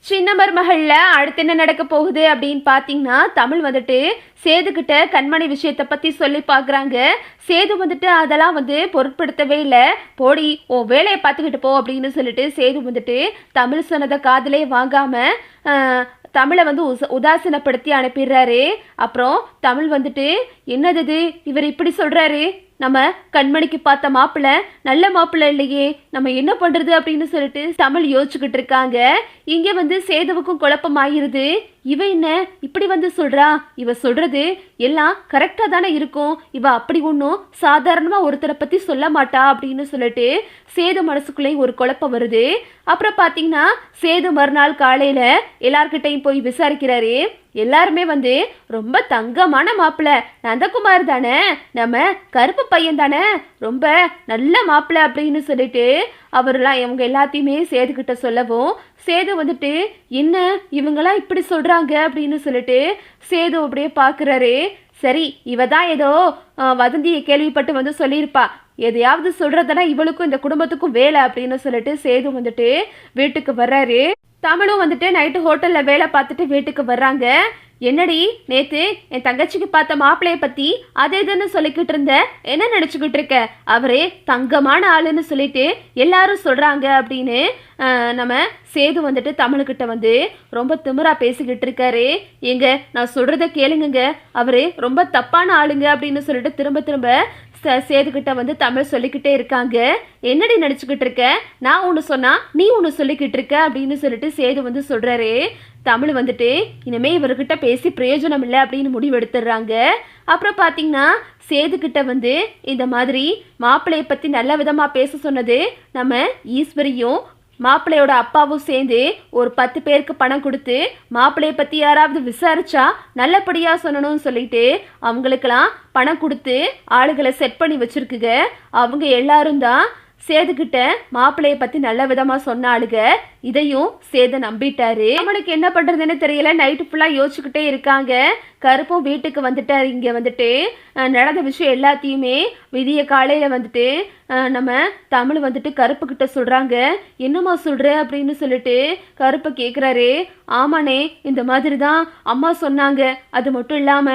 சின்ன மருமகள்ல அடுத்து என்ன நடக்க போகுது அப்படின்னு பார்த்தீங்கன்னா தமிழ் வந்துட்டு சேதுக்கிட்ட கண்மணி விஷயத்தை பற்றி சொல்லி பார்க்குறாங்க. சேது வந்துட்டு அதெல்லாம் பொருட்படுத்தவே இல்லை. போடி ஓ வேலையை பார்த்துக்கிட்டு போ அப்படின்னு சொல்லிட்டு சேது வந்துட்டு தமிழ் சொன்னதை காதலே வாங்காம தமிழை உதாசீனப்படுத்தி அனுப்பிடுறாரு. அப்புறம் தமிழ் வந்துட்டு என்னது இவர் இப்படி சொல்றாரு, நம்ம கண்மணிக்கு பார்த்த மாப்பிள்ள நல்ல மாப்பிள்ள இல்லையே, நம்ம என்ன பண்றது அப்படின்னு சொல்லிட்டு தமிழ் யோசிச்சுக்கிட்டு இருக்காங்க. இங்க சேதுவுக்கும் குழப்பம் ஆயிருது. இவ என்ன இப்படி சொல்றா, இவ சொல்றது எல்லாம் கரெக்டா தானே இருக்கும், இவ அப்படி ஒன்றும் சாதாரணமா ஒருத்தரை பத்தி சொல்ல மாட்டா அப்படின்னு சொல்லிட்டு சேது மனசுக்குள்ளேயும் ஒரு குழப்பம் வருது. அப்புறம் பாத்தீங்கன்னா சேது மறுநாள் காலையில எல்லார்கிட்டையும் போய் விசாரிக்கிறாரு. எல்லாருமே ரொம்ப தங்கமான மாப்பிள்ள நந்தகுமார் தானே, நம்ம கருப்பு பையன் தானே, ரொம்ப நல்ல மாப்பிள்ள அப்படின்னு சொல்லிட்டு அவரெல்லாம் இவங்க எல்லாத்தையுமே சேதுக்கிட்ட சொல்லவும் சேது என்ன இவங்கெல்லாம் இப்படி சொல்றாங்க அப்படின்னு சொல்லிட்டு சேது அப்படியே பாக்குறாரு. சரி இவ தான் ஏதோ வதந்தியை கேள்விப்பட்டு சொல்லியிருப்பா, எதையாவது சொல்றதுனா இவளுக்கும் இந்த குடும்பத்துக்கும் வேலை அப்படின்னு சொல்லிட்டு சேது வீட்டுக்கு வர்றாரு. தமிழும் நைட்டு ஹோட்டல்ல வேலை பார்த்துட்டு வீட்டுக்கு வர்றாங்க. என்னடி நேத்து என் தங்கச்சிக்கு பார்த்த மாப்பிள்ளைய பத்தி அதே இதுன்னு சொல்லிக்கிட்டு இருந்த, என்ன நினைச்சுக்கிட்டு இருக்க, அவரே தங்கமான ஆளுன்னு சொல்லிட்டு எல்லாரும் சொல்றாங்க அப்படின்னு நம்ம சேது தமிழ்கிட்ட ரொம்ப திமிரா பேசிக்கிட்டு இருக்காரு. எங்க நான் சொல்றத கேளுங்க, அவரு ரொம்ப தப்பான ஆளுங்க அப்படின்னு சொல்லிட்டு திரும்ப திரும்ப சேதுக்கிட்ட தமிழ் சொல்லிக்கிட்டே இருக்காங்க. என்னடி நினைச்சுக்கிட்டு இருக்க, நான் ஒன்று சொன்னா நீ ஒன்று சொல்லிக்கிட்டு இருக்க அப்படின்னு சொல்லிட்டு சேது சொல்றாரு. தமிழ் இனிமே இவர்கிட்ட பேசி பிரயோஜனம் இல்லை அப்படின்னு முடிவு எடுத்துடுறாங்க. அப்புறம் பார்த்தீங்கன்னா சேதுக்கிட்ட இந்த மாதிரி மாப்பிள்ளையை பற்றி நல்ல விதமாக பேச சொன்னது நம்ம ஈஸ்வரியும் மாப்பிள்ளையோட அப்பாவும் சேர்ந்து ஒரு 10 பேருக்கு பணம் கொடுத்து மாப்பிள்ளைய பற்றி யாராவது விசாரிச்சா நல்லபடியாக சொல்லணும்னு சொல்லிட்டு அவங்களுக்கெல்லாம் பணம் கொடுத்து ஆளுகளை செட் பண்ணி வச்சிருக்குங்க. அவங்க எல்லாரும் தான் சேதுக்கிட்ட மாப்பிள்ளைய பத்தி நல்ல விதமா சொன்ன ஆளுக. இதையும் சேத நம்பிட்டாரு. அவனுக்கு என்ன பண்றதுன்னு தெரியல, நைட்டு ஃபுல்லா யோசிச்சுக்கிட்டே இருக்காங்க. கருப்பும் வீட்டுக்கு வந்துட்டாரு. இங்க நடந்த விஷயம் எல்லாத்தையுமே விதிய காலையில நம்ம தமிழ் கருப்பு கிட்ட சொல்றாங்க. என்னம்மா சொல்ற அப்படின்னு சொல்லிட்டு கருப்பை கேக்குறாரு. ஆமாண்ணே இந்த மாதிரி தான் அம்மா சொன்னாங்க, அது மட்டும் இல்லாம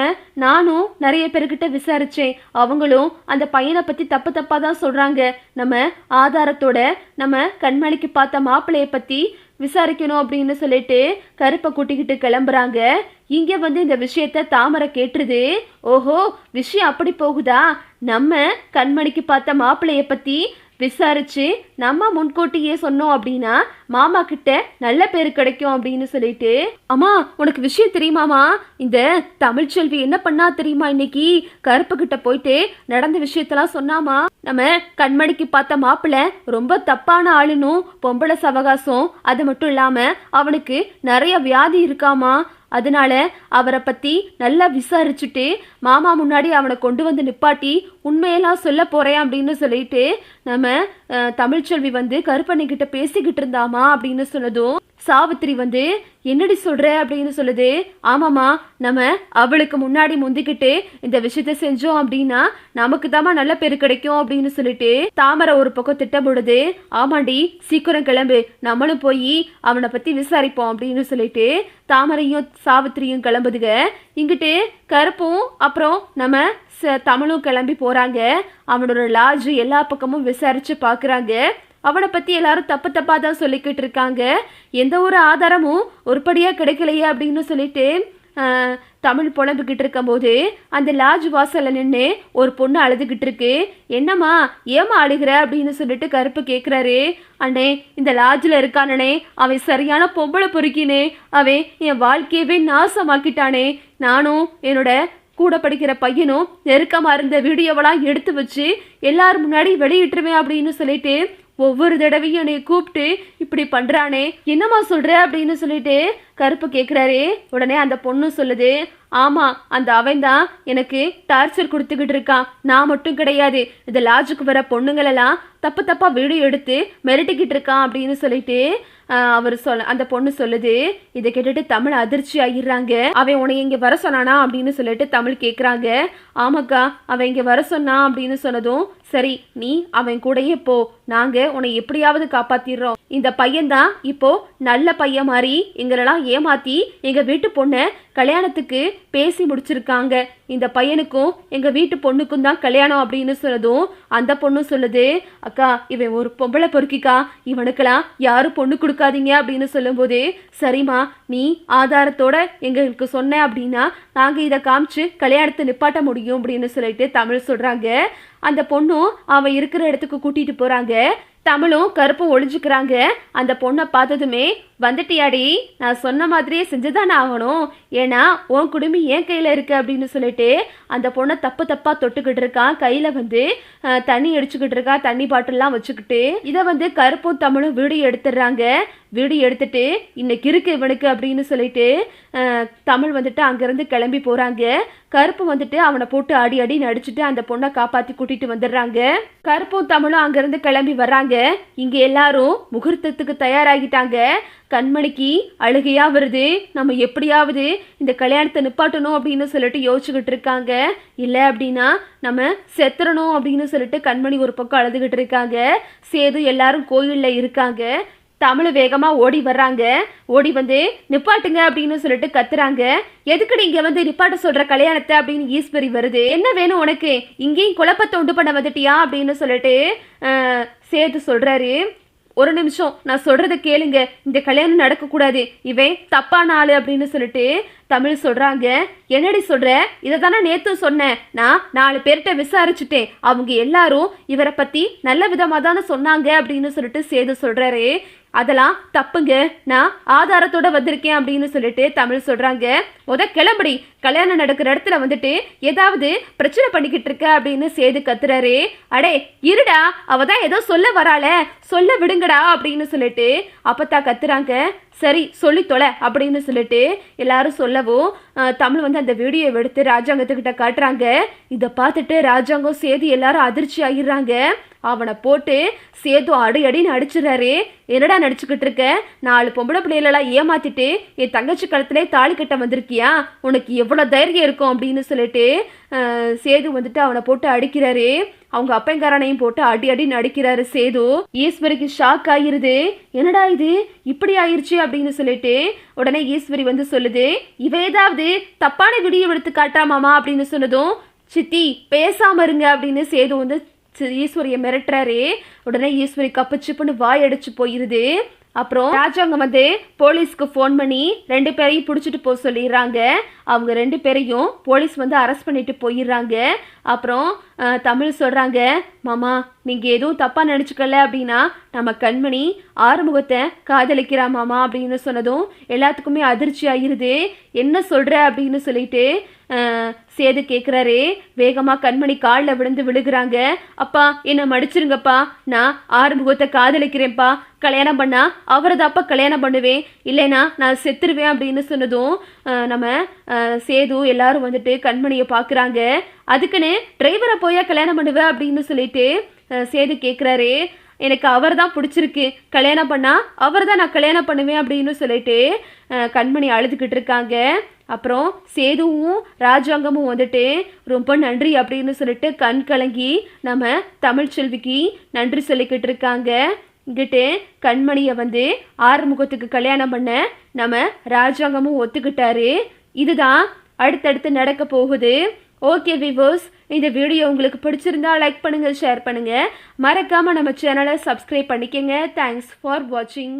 நானும் நிறைய பேர்கிட்ட விசாரிச்சேன், அவங்களும் அந்த பையனை பத்தி தப்பு தப்பா தான் சொல்றாங்க. நம்ம ஆதாரத்தோட நம்ம கண்மணிக்கு பார்த்த மாப்பிள்ளைய பத்தி விசாரிக்கணும் அப்படின்னு சொல்லிட்டு கருப்பை கூட்டிக்கிட்டு கிளம்புறாங்க. இங்க இந்த விஷயத்த தாமரை கேட்டுருது. ஓஹோ விஷயம் அப்படி போகுதா, நம்ம கண்மணிக்கு பார்த்த மாப்பிள்ளைய பத்தி விசாரிச்சு நம்ம முன்கூட்டியே சொன்னோம் அப்படின்னா மாமா கிட்ட நல்ல பேரு கிடைக்கும் அப்படின்னு சொல்லிட்டு, அம்மா உனக்கு விஷயம் தெரியுமாமா, இந்த தமிழ்ச்செல்வி என்ன பண்ணா தெரியுமா, இன்னைக்கு கருப்பு கிட்ட போயிட்டு நடந்த விஷயத்தெல்லாம் சொன்னாமா. நம்ம கண்மணிக்கு பார்த்த மாப்பிள்ள ரொம்ப தப்பான ஆளுனும், பொம்பளை சவகாசம், அது மட்டும் இல்லாம அவனுக்கு நிறைய வியாதி இருக்காமா, அதனால அவரை பத்தி நல்லா விசாரிச்சுட்டு மாமா முன்னாடி அவனை கொண்டு நிப்பாட்டி உண்மையெல்லாம் சொல்ல போறேன் அப்படின்னு சொல்லிட்டு நம்ம தமிழ்ச்செல்வி கருப்பண்ணி கிட்ட பேசிக்கிட்டு இருந்தாமா அப்படின்னு சொன்னதும் சாவித்திரி என்னடி சொல்ற அப்படின்னு சொல்லுது. ஆமாமா நம்ம அவளுக்கு முன்னாடி முந்திக்கிட்டு இந்த விஷயத்த செஞ்சோம் அப்படின்னா நமக்கு தாமா நல்ல பேரு கிடைக்கும் அப்படின்னு சொல்லிட்டு தாமரை ஒரு பக்கம் திட்டமிடுது. ஆமாண்டி சீக்கிரம் கிளம்பு, நம்மளும் போய் அவனை பத்தி விசாரிப்போம் அப்படின்னு சொல்லிட்டு தாமரையும் சாவித்திரியும் கிளம்புதுங்க. இங்கிட்டு கருப்பும் அப்புறம் நம்ம தமிழும் கிளம்பி போறாங்க. அவனோட லாட்ஜ் எல்லா பக்கமும் விசாரிச்சு பாக்குறாங்க. அவனை பத்தி எல்லாரும் தப்பு தப்பா தான் சொல்லிக்கிட்டு இருக்காங்க. எந்த ஒரு ஆதாரமும் ஒருபடியா கிடைக்கலையே அப்படின்னு சொல்லிட்டு தமிழ் புலம்பிக்கிட்டு இருக்கும் போது அந்த லாட்ஜ் வாசல்ல நின்று ஒரு பொண்ணு அழுதுகிட்டு இருக்கு. என்னம்மா ஏமா அழுகிற அப்படின்னு சொல்லிட்டு கருப்பு கேக்குறாரு. அண்ணே இந்த லாட்ஜ்ல இருக்கானே அவன் சரியான பொம்பளை பொறுக்கினே, அவன் என் வாழ்க்கையவே நாசமாக்கிட்டானே, நானும் என்னோட கூட படிக்கிற பையனும் நெருக்கமா இருந்த வீடியோவெல்லாம் எடுத்து வச்சு எல்லாரும் முன்னாடி வெளியிட்டுருவேன் அப்படின்னு சொல்லிட்டு ஒவ்வொரு தடவையும் என்னை கூப்பிட்டு இப்படி பண்றானே, என்னம்மா சொல்ற அப்படின்னு சொல்லிட்டு கருப்பு கேட்குறாரு. உடனே அந்த பொண்ணு சொல்லுது, ஆமா அந்த அவன் தான் எனக்கு டார்ச்சர் கொடுத்துக்கிட்டு இருக்கான், நான் மட்டும் கிடையாது, இந்த லாட்ஜுக்கு வர பொண்ணுங்களெல்லாம் தப்பு தப்பா வீடியோ எடுத்து மிரட்டிக்கிட்டு இருக்கான் அப்படின்னு சொல்லிட்டு அந்த பொண்ணு சொல்லுது. இதை கேட்டுட்டு தமிழ் அதிர்ச்சி ஆகிடுறாங்க. அவன் உன்னை இங்க வர சொன்னானா அப்படின்னு சொல்லிட்டு தமிழ் கேக்குறாங்க. ஆமாக்கா, அவன் இங்க வர சொன்னான் அப்படின்னு சொன்னதும், சரி நீ அவன் கூடயே போ, நாங்க உன்னை எப்படியாவது காப்பாத்திடுறோம். இந்த பையன்தான் இப்போ நல்ல பையன் மாதிரி எங்களெல்லாம் ஏமாத்தி எங்க வீட்டு பொண்ணை கல்யாணத்துக்கு பேசி முடிச்சிருக்காங்க. இந்த பையனுக்கும் எங்க வீட்டு பொண்ணுக்கும் தான் கல்யாணம் அப்படின்னு சொன்னதும் அந்த பொண்ணும் சொல்லுது, அக்கா இவன் ஒரு பொம்பளை பொறுக்கிக்கா, இவனுக்கெல்லாம் யாரும் பொண்ணு கொடுக்காதீங்க அப்படின்னு சொல்லும்போது, சரிம்மா நீ ஆதாரத்தோட எங்களுக்கு சொன்ன அப்படின்னா நாங்க இதை காமிச்சு கல்யாணத்தை நிப்பாட்ட முடியும் அப்படின்னு சொல்லிட்டு தமிழ் சொல்றாங்க. அந்த பொண்ணும் அவன் இருக்கிற இடத்துக்கு கூட்டிட்டு போறாங்க. தமிழும் கருப்பும் ஒளிஞ்சுக்கிறாங்க. அந்த பொண்ணை பார்த்ததுமே, வந்துட்டியாடி, நான் சொன்ன மாதிரியே செஞ்சுதானே ஆகணும், ஏன்னா உன் குடும்பம் என் கையில் இருக்கு அப்படின்னு சொல்லிட்டு அந்த பொண்ணை தப்பு தப்பா தொட்டுக்கிட்டு இருக்கான். கையில் தண்ணி அடிச்சுக்கிட்டு இருக்கா, தண்ணி பாட்டில்லாம் வச்சுக்கிட்டு. இதை கருப்பும் தமிழும் வீடியோ எடுத்துடுறாங்க. வீடியோ எடுத்துட்டு இன்னைக்கு இருக்கு இவனுக்கு அப்படின்னு சொல்லிட்டு தமிழ் அங்கிருந்து கிளம்பி போறாங்க. கருப்பு அவனை போட்டு அடி அடி நடிச்சுட்டு அந்த பொண்ணை காப்பாத்தி கூட்டிட்டு வந்துடுறாங்க. கருப்பும் தமிழும் அங்கிருந்து கிளம்பி வர்றாங்க. இங்க எல்லாரும் முகூர்த்தத்துக்கு தயாராகிட்டாங்க. கண்மணிக்கு அழுகையா வருது. நம்ம எப்படியாவது இந்த கல்யாணத்தை நிப்பாட்டணும் அப்படின்னு சொல்லிட்டு யோசிச்சுக்கிட்டு இருக்காங்க. இல்லை அப்படின்னா நம்ம செத்துறணும் அப்படின்னு சொல்லிட்டு கண்மணி ஒரு பக்கம் அழுதுகிட்டு இருக்காங்க. சேது எல்லாரும் கோயில்ல இருக்காங்க. தமிழ் வேகமா ஓடி வர்றாங்க. ஓடி நிப்பாட்டுங்க அப்படின்னு சொல்லிட்டு கத்துறாங்க. எதுக்கு நீங்க நிப்பாட்ட சொல்ற கல்யாணத்தை அப்படின்னு ஈஸ்வரி வருது. என்ன வேணும் உனக்கு, இங்கேயும் குழப்பத்தை உண்டு பண்ண வந்துட்டியா அப்படின்னு சொல்லிட்டு சேது சொல்றாரு. ஒரு நிமிஷம், நான் சொல்றத கேளுங்க, இந்த கல்யாணம் நடக்கக்கூடாது, இவன் தப்பான ஆளு அப்படின்னு சொல்லிட்டு தமிழ் சொல்றாங்க. என்னடி சொல்ற, இதை தானே நேத்து சொன்னேன், நான் 4 பேர்கிட்ட விசாரிச்சுட்டேன், அவங்க எல்லாரும் இவரை பத்தி நல்ல விதமா தானே சொன்னாங்க அப்படின்னு சொல்லிட்டு சேது சொல்றாரு. அதெல்லாம் தப்புங்க, நான் ஆதாரத்தோட வந்திருக்கேன் அப்படின்னு சொல்லிட்டு தமிழ் சொல்றாங்க. கிளம்படி, கல்யாணம் நடக்கிற இடத்துல ஏதாவது பிரச்சனை பண்ணிக்கிட்டு இருக்க அப்படின்னு சேது கத்துறாரு. அடே இருடா, அவதான் ஏதோ சொல்ல வராள, சொல்ல விடுங்கடா அப்படின்னு சொல்லிட்டு அப்பத்தா கத்துறாங்க. சரி சொல்லி தொலை அப்படின்னு சொல்லிட்டு எல்லாரும் சொல்லவும் தமிழ் அந்த வீடியோ எடுத்து ராஜாங்கத்துக்கிட்ட காட்டுறாங்க. இதை பார்த்துட்டு ராஜாங்கம் சேது எல்லாரும் அதிர்ச்சி ஆகிடுறாங்க. அவனை போட்டு சேது அடி அடின்னு அடிச்சிடறாரு. என்னடா நடிச்சுக்கிட்டு இருக்க, 4 பொம்பளை பிள்ளைகளெல்லாம் ஏமாத்திட்டு என் தங்கச்சி கழுத்திலே தாலி கட்ட வந்திருக்கியா, உனக்கு எவ்வளோ தைரியம் இருக்கும் அப்படின்னு சொல்லிட்டு சேது அவனை போட்டு அடிக்கிறாரு. அவங்க அப்பங்காரனையும் போட்டு அடி அடின்னு அடிக்கிறாரு சேது. ஈஸ்வரிக்கு ஷாக் ஆகிருது. என்னடா இது இப்படி ஆயிருச்சு அப்படின்னு சொல்லிட்டு உடனே ஈஸ்வரி சொல்லுது, இவ ஏதாவது தப்பான வீடியோ எடுத்து காட்டுறாமாமா அப்படின்னு சொன்னதும், சித்தி பேசாம இருங்க அப்படின்னு சேது ஈஸ்வரிய மிரட்டுறாரு. உடனே ஈஸ்வரி கப்பு சிப்புன்னு வாய் அடிச்சு போயிருது. அப்புறம் ராஜாங்க போலீஸ்க்கு ஃபோன் பண்ணி 2 பேரையும் பிடிச்சிட்டு போக சொல்லிடுறாங்க. அவங்க 2 பேரையும் போலீஸ் அரெஸ்ட் பண்ணிட்டு போயிடுறாங்க. அப்புறம் தமிழ் சொல்றாங்க, மாமா நீங்க எதுவும் தப்பா நினைச்சுக்கல அப்படின்னா நம்ம கண்மணி ஆறுமுகத்தை காதலிக்கிறா மாமா அப்படின்னு சொன்னதும் எல்லாத்துக்குமே அதிர்ச்சி ஆயிருது. என்ன சொல்ற அப்படின்னு சொல்லிட்டு சேது கேட்குறாரு. வேகமா கண்மணி காலில் விழுகிறாங்க. அப்பா என்ன மடிச்சிருங்கப்பா, நான் ஆறுமுகத்தை காதலிக்கிறேன்ப்பா, கல்யாணம் பண்ணா அவரை தாப்பா கல்யாணம் பண்ணுவேன், இல்லைனா நான் செத்துருவேன் அப்படின்னு சொன்னதும் நம்ம சேது எல்லாரும் கண்மணியை பார்க்குறாங்க. அதுக்குன்னு டிரைவரை போயா கல்யாணம் பண்ணுவேன் அப்படின்னு சொல்லிட்டு சேது கேட்குறாரு. எனக்கு அவர் தான் பிடிச்சிருக்கு, கல்யாணம் பண்ணா அவர் தான் நான் கல்யாணம் பண்ணுவேன் அப்படின்னு சொல்லிட்டு கண்மணி அழுதுகிட்டு இருக்காங்க. அப்புறம் சேதுவும் ராஜாங்கமும் ரொம்ப நன்றி அப்படின்னு சொல்லிட்டு கண் கலங்கி நம்ம தமிழ்ச்செல்விக்கு நன்றி சொல்லிக்கிட்டு இருக்காங்க. இங்கிட்டு கண்மணியை ஆறுமுகத்துக்கு கல்யாணம் பண்ண நம்ம ராஜாங்கமும் ஒத்துக்கிட்டாரு. இதுதான் அடுத்தடுத்து நடக்க போகுது. ஓகே வியூவர்ஸ், இந்த வீடியோ உங்களுக்கு பிடிச்சிருந்தா லைக் பண்ணுங்க, ஷேர் பண்ணுங்க, மறக்காம நம்ம சேனலை சப்ஸ்கிரைப் பண்ணிக்கங்க. தேங்க்ஸ் ஃபார் வாட்சிங்.